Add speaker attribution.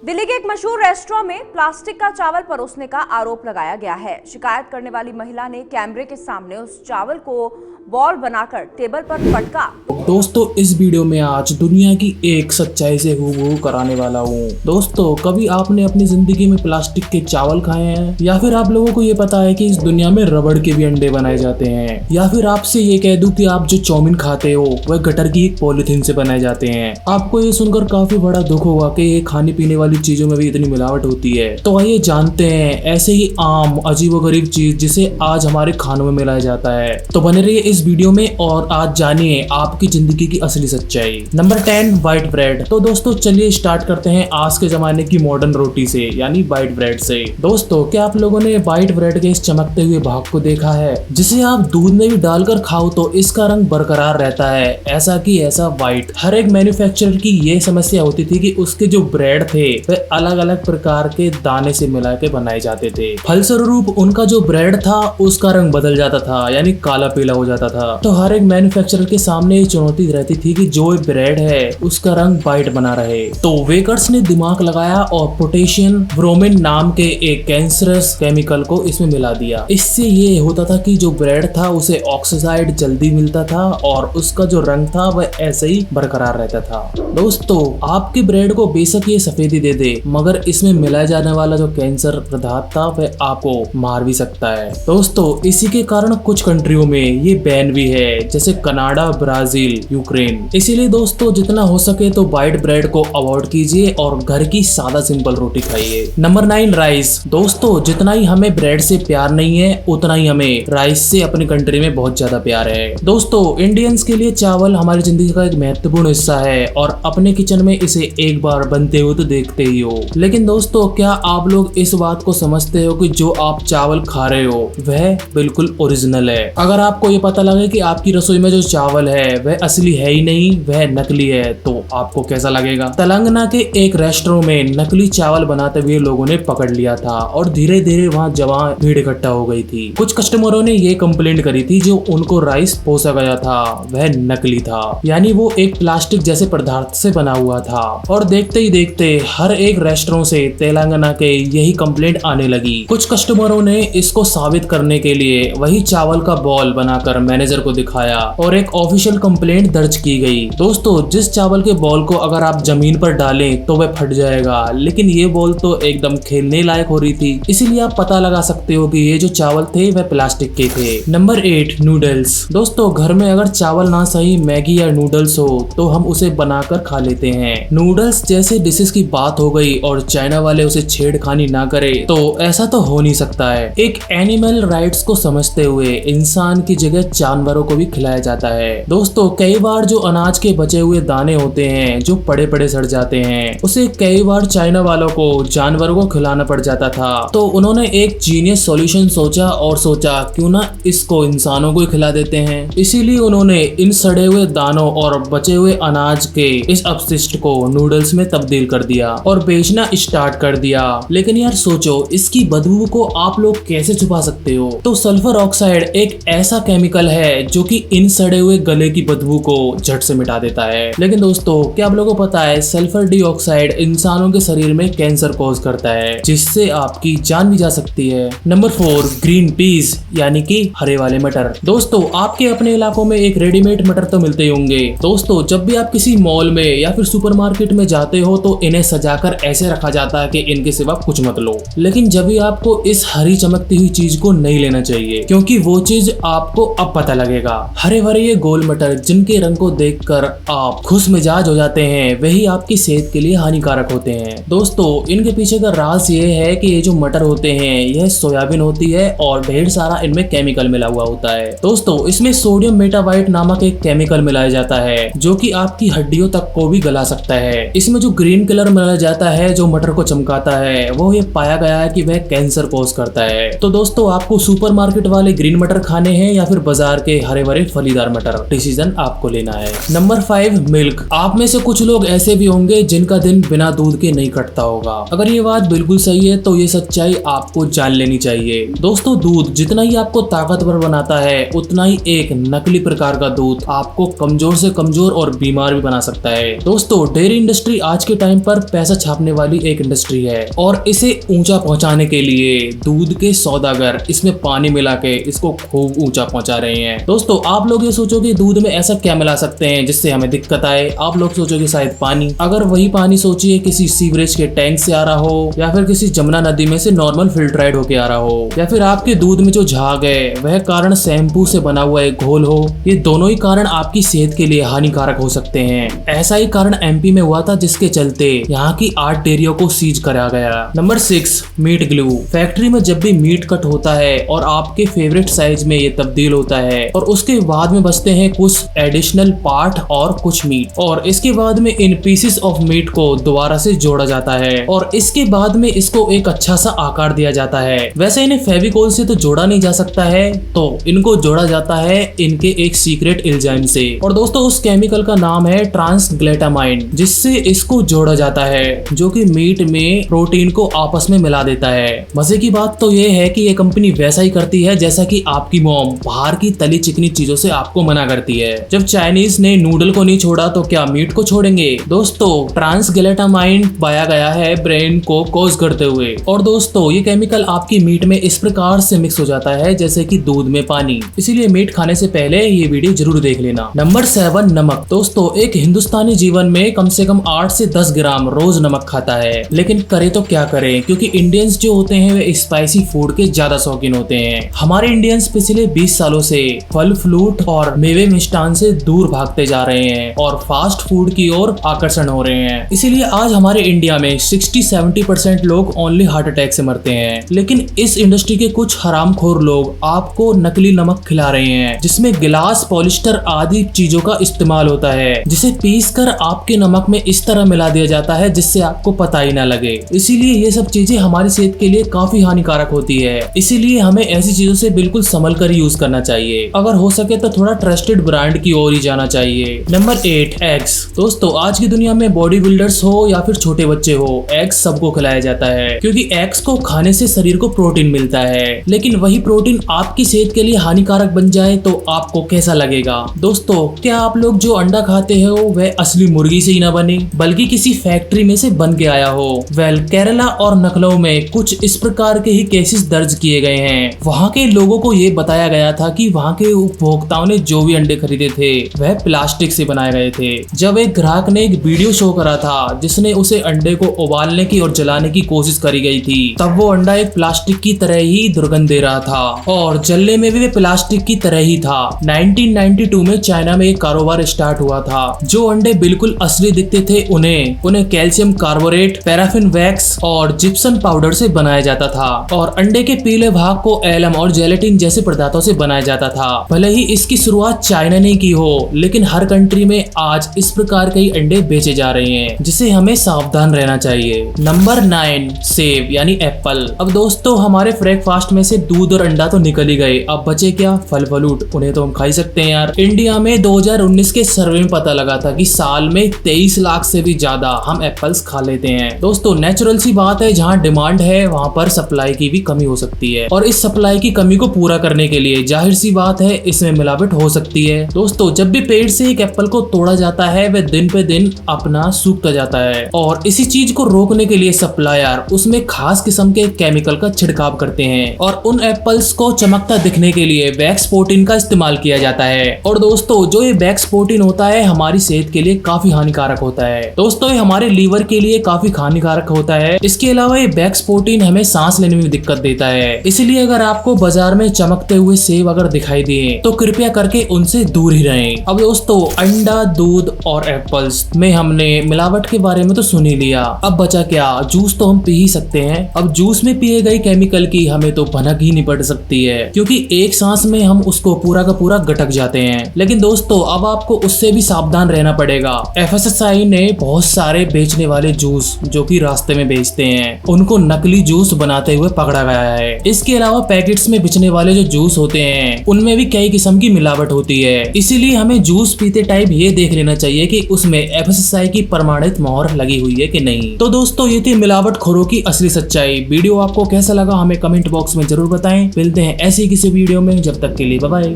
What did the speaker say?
Speaker 1: दिल्ली के एक मशहूर रेस्टोरेंट में प्लास्टिक का चावल परोसने का आरोप लगाया गया है। शिकायत करने वाली महिला ने कैमरे के सामने उस चावल को बॉल बनाकर टेबल पर पटका।
Speaker 2: दोस्तों इस वीडियो में आज दुनिया की एक सच्चाई से हूबहू कराने वाला हूँ। दोस्तों कभी आपने अपनी जिंदगी में प्लास्टिक के चावल खाए हैं या फिर आप लोगों को ये पता है कि इस दुनिया में रबड़ के भी अंडे बनाए जाते हैं, या फिर आपसे ये कह दूं कि आप जो चाउमीन खाते हो वह गटर की एक पॉलिथीन से बनाए जाते हैं। आपको ये सुनकर काफी बड़ा दुख होगा कि ये खाने पीने वाली चीजों में भी इतनी मिलावट होती है। तो आइए जानते हैं ऐसे ही आम अजीबोगरीब चीज जिसे आज हमारे खानों में मिलाया जाता है। तो बने रहिए इस वीडियो में और आज जानिए आपकी जिंदगी की असली सच्चाई। Number 10 white bread. तो दोस्तों चलिए स्टार्ट करते हैं आज के जमाने की मॉडर्न रोटी से, यानी व्हाइट ब्रेड से। दोस्तों क्या आप लोगों ने व्हाइट ब्रेड के इस चमकते हुए भाग को देखा है जिसे आप दूध में भी डालकर खाओ तो इसका रंग बरकरार रहता है, ऐसा की ऐसा व्हाइट। हर एक मैन्युफैक्चरर की ये समस्या होती थी कि उसके जो ब्रेड थे वह अलग अलग प्रकार के दाने से मिला के बनाए जाते थे। फलस्वरूप उनका जो ब्रेड था उसका रंग बदल जाता था, यानी काला पीला हो जाता था। तो हर एक मैन्युफैक्चरर के सामने ये चुनौती रहती थी कि जो ब्रेड है उसका रंग व्हाइट बना रहे। तो वेकर्स ने दिमाग लगाया और पोटेशियम ब्रोमीन नाम के एक कैंसरस केमिकल को इसमें मिला दिया। इससे ये होता था कि जो ब्रेड था उसे ऑक्सीडाइड जल्दी मिलता था और उसका जो रंग था वह ऐसे ही बरकरार रहता था। दोस्तों आपके ब्रेड को बेशक ये सफेदी दे दे, मगर इसमें मिलाया जाने वाला जो कैंसर पदार्थ था वह आपको मार भी सकता है। दोस्तों इसी के कारण कुछ कंट्रियों में ये बैन भी है, जैसे कनाडा, ब्राजील, यूक्रेन। इसीलिए दोस्तों जितना हो सके तो व्हाइट ब्रेड को अवॉइड कीजिए और घर की सादा सिंपल रोटी खाइए। Number 9 rice. दोस्तों जितना ही हमें ब्रेड से प्यार नहीं है उतना ही हमें राइस से अपनी कंट्री में बहुत ज्यादा प्यार है। दोस्तों इंडियंस के लिए चावल हमारी जिंदगी का एक महत्वपूर्ण हिस्सा है और अपने किचन में इसे एक बार बनते हुए तो देखते ही हो। लेकिन दोस्तों क्या आप लोग इस बात को समझते हो कि जो आप चावल खा रहे हो वह बिल्कुल ओरिजिनल है? अगर आपको ये पता लगे कि आपकी रसोई में जो चावल है वह असली है ही नहीं, वह नकली है, तो आपको कैसा लगेगा? तेलंगाना के एक रेस्टोरेंट में नकली चावल बनाते हुए लोगों ने पकड़ लिया था और धीरे धीरे वहां जमा भीड़ इकट्ठा हो गई थी। कुछ कस्टमरों ने ये कंप्लेंट करी थी जो उनको राइस पोसा गया था वह नकली था, यानी वो एक प्लास्टिक जैसे पदार्थ से बना हुआ था। और देखते ही देखते हर एक रेस्टोरेंट से तेलंगाना के यही कंप्लेंट आने लगी। कुछ कस्टमरों ने इसको साबित करने के लिए वही चावल का बॉल बनाकर मैनेजर को दिखाया और एक ऑफिशियल कंप्लेंट दर्ज की गई। दोस्तों जिस चावल के बॉल को अगर आप जमीन पर डालें तो वह फट जाएगा, लेकिन ये बॉल तो एकदम खेलने लायक हो रही थी, इसीलिए आप पता लगा सकते हो कि ये जो चावल थे वह प्लास्टिक के थे। Number 8 noodles. दोस्तों घर में अगर चावल ना सही मैगी या नूडल्स हो तो हम उसे बनाकर खा लेते हैं। नूडल्स जैसे डिशेस की बात हो गई और चाइना वाले उसे छेड़खानी ना करे तो ऐसा तो हो नहीं सकता है। एक एनिमल राइट्स को समझते हुए इंसान की जगह जानवरों को भी खिलाया जाता है। दोस्तों कई बार जो अनाज के बचे हुए दाने होते हैं जो पड़े पड़े सड़ जाते हैं उसे कई बार चाइना वालों को जानवरों को खिलाना पड़ जाता था। तो उन्होंने एक जीनियस सॉल्यूशन सोचा और सोचा क्यों ना इसको इंसानों को ही खिला देते हैं। इसीलिए उन्होंने इन सड़े हुए दानों और बचे हुए अनाज के इस अपशिष्ट को नूडल्स में तब्दील कर दिया और बेचना स्टार्ट कर दिया। लेकिन यार सोचो इसकी बदबू को आप लोग कैसे छुपा सकते हो? तो सल्फर ऑक्साइड एक ऐसा केमिकल है जो कि इन सड़े हुए गले की बदबू को झट से मिटा देता है। लेकिन दोस्तों क्या आप लोगों को पता है सल्फर डाइऑक्साइड इंसानों के शरीर में कैंसर कॉज करता है, जिससे आपकी जान भी जा सकती है। नंबर 4 ग्रीन पीस, यानी कि हरे वाले मटर। दोस्तों आपके अपने इलाकों में एक रेडीमेड मटर तो मिलते ही होंगे। दोस्तों जब भी आप किसी मॉल में या फिर सुपरमार्केट में जाते हो तो इन्हें सजाकर ऐसे रखा जाता है कि इनके सिवा कुछ मत लो। लेकिन जब भी आपको इस हरी चमकती हुई चीज को नहीं लेना चाहिए, क्योंकि वो चीज आपको अब पता लगेगा। हरे भरे ये गोल मटर जिनके रंग को देखकर आप खुश मिजाज हो जाते हैं वही आपकी सेहत के लिए हानिकारक होते हैं। दोस्तों इनके पीछे का राज ये है कि ये जो मटर होते हैं यह सोयाबीन होती है और ढेर सारा इनमें केमिकल मिला हुआ होता है। दोस्तों इसमें सोडियम मेटाबाइट नामक एक केमिकल मिलाया जाता है जो कि आपकी हड्डियों तक को भी गला सकता है। इसमें जो ग्रीन कलर मिलाया जाता है जो मटर को चमकाता है वो ये पाया गया है कि वह कैंसर कॉज करता है। तो दोस्तों आपको सुपरमार्केट वाले ग्रीन मटर खाने हैं या फिर बाजार बाजार के हरे भरे फलीदार मटर। डिसीजन आपको लेना है। Number 5 milk. आप में से कुछ लोग ऐसे भी होंगे जिनका दिन बिना दूध के नहीं कटता होगा। अगर ये बात बिल्कुल सही है तो ये सच्चाई आपको जान लेनी चाहिए। दोस्तों, दूध जितना ही आपको ताकतवर बनाता है उतना ही एक नकली प्रकार का दूध आपको कमजोर से कमजोर और बीमार भी बना सकता है। दोस्तों, डेयरी इंडस्ट्री आज के टाइम पर पैसा छापने वाली एक इंडस्ट्री है और इसे ऊंचा पहुंचाने के लिए दूध के सौदागर इसमें पानी मिला के इसको खूब ऊंचा पहुंचा रहे हैं। दोस्तों, आप लोग ये सोचोगे दूध में ऐसा क्या मिला सकते हैं जिससे हमें दिक्कत आए। आप लोग सोचोगे शायद पानी। अगर वही पानी सोचिए किसी सीवरेज के टैंक से आ रहा हो या फिर किसी जमुना नदी में से नॉर्मल फिल्ट्राइड होके आ रहा हो या फिर आपके दूध में जो झाग है वह कारण शैम्पू से बना हुआ एक घोल हो, ये दोनों ही कारण आपकी सेहत के लिए हानिकारक हो सकते हैं। ऐसा ही कारण एमपी में हुआ था जिसके चलते यहाँ की 8 डेयरियों को सीज करा गया। Number 6 meet glue. फैक्ट्री में जब भी मीट कट होता है और आपके फेवरेट साइज में ये तब्दील होता है और उसके बाद में बचते हैं कुछ एडिशनल पार्ट और कुछ मीट, और इसके बाद में इन पीसेस ऑफ मीट को दोबारा से जोड़ा जाता है और इसके बाद में इसको एक अच्छा सा आकार दिया जाता है। वैसे इन्हें फेविकोल से तो जोड़ा नहीं जा सकता है, तो इनको जोड़ा जाता है इनके एक सीक्रेट एंजाइम से, और दोस्तों उस केमिकल का नाम है ट्रांसग्लूटामाइन, जिससे इसको जोड़ा जाता है जो कि मीट में प्रोटीन को आपस में मिला देता है। मजे की बात तो ये है कि ये कंपनी वैसा ही करती है जैसा कि आपकी मॉम बाहर की तली चिकनी चीजों से आपको मना करती है। जब चाइनीज ने नूडल को नहीं छोड़ा तो क्या मीट को छोड़ेंगे। दोस्तों, ट्रांसग्लूटामाइन पाया गया है ब्रेन को कॉज करते हुए, और दोस्तों ये केमिकल आपकी मीट में इस प्रकार से मिक्स हो जाता है जैसे कि दूध में पानी। इसीलिए मीट खाने से पहले ये वीडियो जरूर देख लेना। नंबर 7 नमक। दोस्तों, एक हिंदुस्तानी जीवन में कम से कम 8 से 10 ग्राम रोज नमक खाता है, लेकिन करे तो क्या करें क्योंकि इंडियंस जो होते हैं वे स्पाइसी फूड के ज्यादा शौकीन होते हैं। हमारे इंडियंस पिछले 20 सालों से फल फ्रूट और मेवे मिष्टान से दूर भागते जा रहे हैं और फास्ट फूड की ओर आकर्षण हो रहे हैं। इसीलिए आज हमारे इंडिया में 60-70% लोग ओनली हार्ट अटैक से मरते हैं। लेकिन इस इंडस्ट्री के कुछ हरामखोर लोग आपको नकली नमक खिला रहे हैं जिसमें गिलास, पॉलिस्टर आदि चीजों का इस्तेमाल होता है, जिसे पीस कर आपके नमक में इस तरह मिला दिया जाता है जिससे आपको पता ही ना लगे। इसीलिए ये सब चीजें हमारी सेहत के लिए काफी हानिकारक होती है। इसीलिए हमें ऐसी चीजों से बिल्कुल संभल कर यूज करना चाहिए। अगर हो सके तो थोड़ा ट्रस्टेड ब्रांड की ओर ही जाना चाहिए। Number 8 eggs. दोस्तों, आज की दुनिया में बॉडी बिल्डर्स हो या फिर छोटे बच्चे हो, एग्स सबको खिलाया जाता है क्योंकि एग्स को खाने से शरीर को प्रोटीन मिलता है। लेकिन वही प्रोटीन आपकी सेहत के लिए हानिकारक बन जाए तो आपको कैसा लगेगा। दोस्तों, क्या आप लोग जो अंडा खाते हो वह असली मुर्गी से ही ना बने बल्कि किसी फैक्ट्री में से बन के आया हो। केरला और लखनऊ में कुछ इस प्रकार के ही केसेस दर्ज किए गए हैं। वहाँ के लोगों को ये बताया गया था कि वहाँ के उपभोक्ताओं ने जो भी अंडे खरीदे थे वह प्लास्टिक से बनाए गए थे। जब एक ग्राहक ने एक वीडियो शो करा था जिसने उसे अंडे को उबालने की और जलाने की कोशिश करी गई थी, तब वो अंडा एक प्लास्टिक की तरह ही दुर्गंध दे रहा था और जलने में भी प्लास्टिक की तरह ही था। 1992 में चाइना में एक कारोबार स्टार्ट हुआ था। जो अंडे बिल्कुल असली दिखते थे उन्हें कैल्शियम कार्बोरेट, पैराफिन वैक्स और जिप्सम पाउडर से बनाया जाता था और अंडे के पीले भाग को एलम और जेलेटिन जैसे पदार्थों से बनाया जाता था। भले ही इसकी शुरुआत चाइना ने की हो, लेकिन हर कंट्री में आज इस प्रकार के अंडे बेचे जा रहे हैं जिसे हमें सावधान रहना चाहिए। नंबर 9 सेब यानी एप्पल। अब दोस्तों, हमारे ब्रेकफास्ट में से दूध और अंडा तो निकल ही गए, अब बचे क्या? फल फ्रूट। उन्हें तो हम खा ही सकते हैं यार। इंडिया में 2019 के सर्वे में पता लगा था कि साल में 23 लाख से भी ज्यादा हम एप्पल्स खा लेते हैं। दोस्तों, नेचुरल सी बात है, जहाँ डिमांड है वहाँ पर सप्लाई की भी कमी हो सकती है और इस सप्लाई की कमी को पूरा करने के लिए जाहिर सी बात है इसमें मिलावट हो सकती है। दोस्तों, जब भी पेड़ से एक एप्पल को तोड़ा जाता है वह दिन पे दिन अपना सूखता जाता है और इसी चीज को रोकने के लिए सप्लायर उसमें खास किस्म के केमिकल का छिड़काव करते हैं और उन एप्पल्स को चमकता दिखने के लिए वैक्स प्रोटीन का इस्तेमाल किया जाता है। और दोस्तों, जो ये वैक्स प्रोटीन होता है हमारी सेहत के लिए काफी हानिकारक होता है। दोस्तों, ये हमारे लीवर के लिए काफी हानिकारक होता है। इसके अलावा ये वैक्स प्रोटीन हमें सांस लेने में दिक्कत देता है। इसलिए अगर आपको बाजार में चमकते हुए सेब अगर दिखाई दिए तो कृपया करके उनसे दूर ही रहें। अब दोस्तों, अंडा, दूध और एप्पल्स में हमने मिलावट के बारे में तो सुन ही लिया, अब बचा क्या? जूस तो हम पी ही सकते हैं। अब जूस में पिए गए केमिकल की हमें तो भनक ही नहीं पड़ सकती है क्योंकि एक सांस में हम उसको पूरा का पूरा गटक जाते हैं। लेकिन दोस्तों, अब आपको उससे भी सावधान रहना पड़ेगा। FSSAI ने बहुत सारे बेचने वाले जूस जो कि रास्ते में बेचते हैं उनको नकली जूस बनाते हुए पकड़ा गया है। इसके अलावा पैकेट्स में बेचने वाले जो जूस होते हैं उनमें भी कई किस्म की मिलावट होती है। इसीलिए हमें जूस पीते टाइम ये देख लेना चाहिए कि उसमें FSSAI की प्रमाणित मोहर लगी हुई है कि नहीं। तो दोस्तों ये थी मिलावट खोरों की असली सच्चाई। वीडियो आपको कैसा लगा हमें कमेंट बॉक्स में जरूर बताएं। मिलते हैं ऐसी किसी वीडियो में, जब तक के लिए बाय बाय।